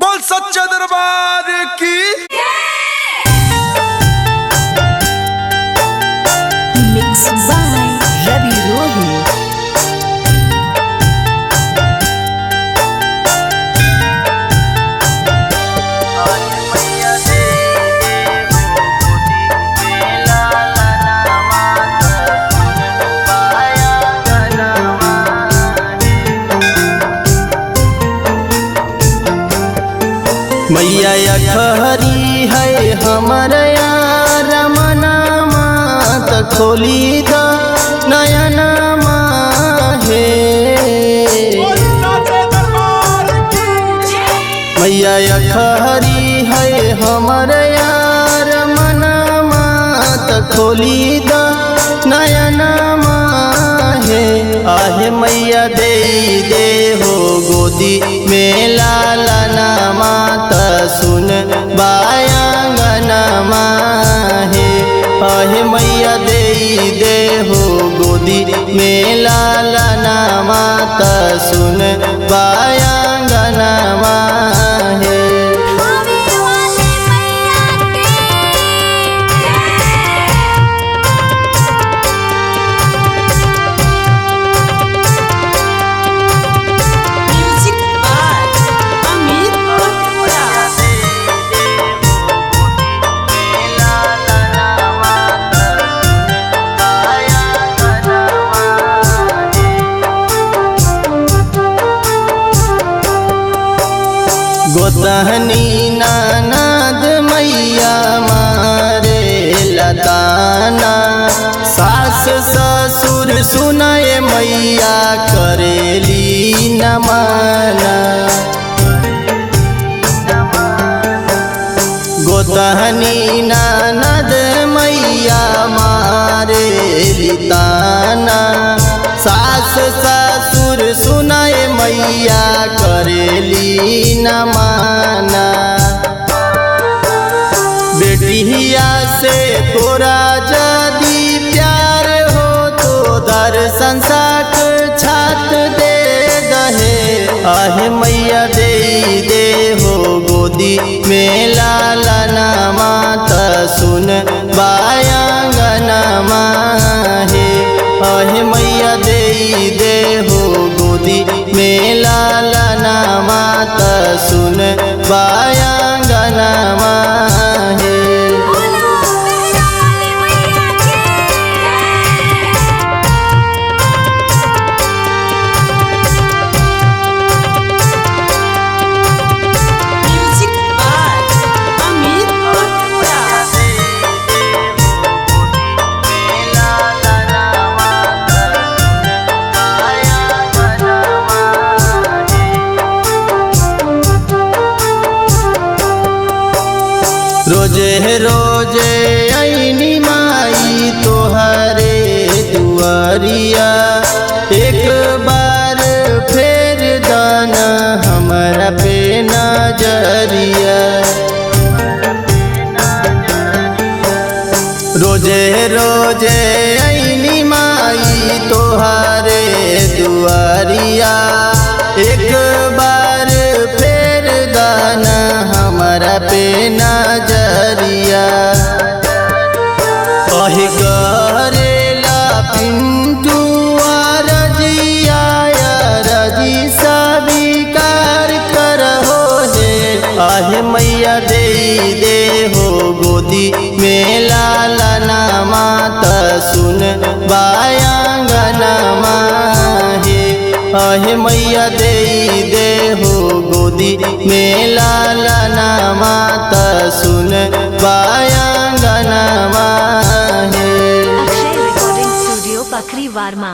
बोल सच्चे दरबार की। मिक्स बाय रवि रोही। मैया अखहरी है हमर यार मनामा त खोली द नयनमा हे। मैया अखहरी है हमर यार मनामा त खोली द नयनमा हे। आहे मैया दे दे हो गोदी में लालना माता सुन बायांगनमा हे। आहे मैया दे दे हो गोदी में लालना माता सुन बायांगनमा हे। गोतहनी ननद मैया मारे लताना सास ससुर सुनाए मैया करेली न माना। गोतहनी ननद मैया मारे लिताना सास ससुर सुनाए मैया करेली न माना। बेटिया से तोरा जदी प्यार हो तो दर्शन साक्षात दे दहे। आहे मैया दे दे हो गोदी में लालना माता सुन बायांगनमा हे। आहे मैया दे दे हो गोदी में लालना माता सुन बायांगनमा हे। रोजे रोजे ऐनी माई तोहरे दुआरिया एक बार फेर दाना हमरा पे नजरिया। रोजे रोजे ऐनी माई तोहरे दुआरिया एक बार फेर दाना हमरा पे नजरिया। कही करेला पिंटू रजिया रजी स्वीकार करहो हे। आहे मैया दे दे हो गोदी में लालना माता सुन बायांगनमा हे। आहे मैया दे दे हो गोदी में लालना माता सुन बायांगनमा हे। Akshay recording studio पखरी वार्मा।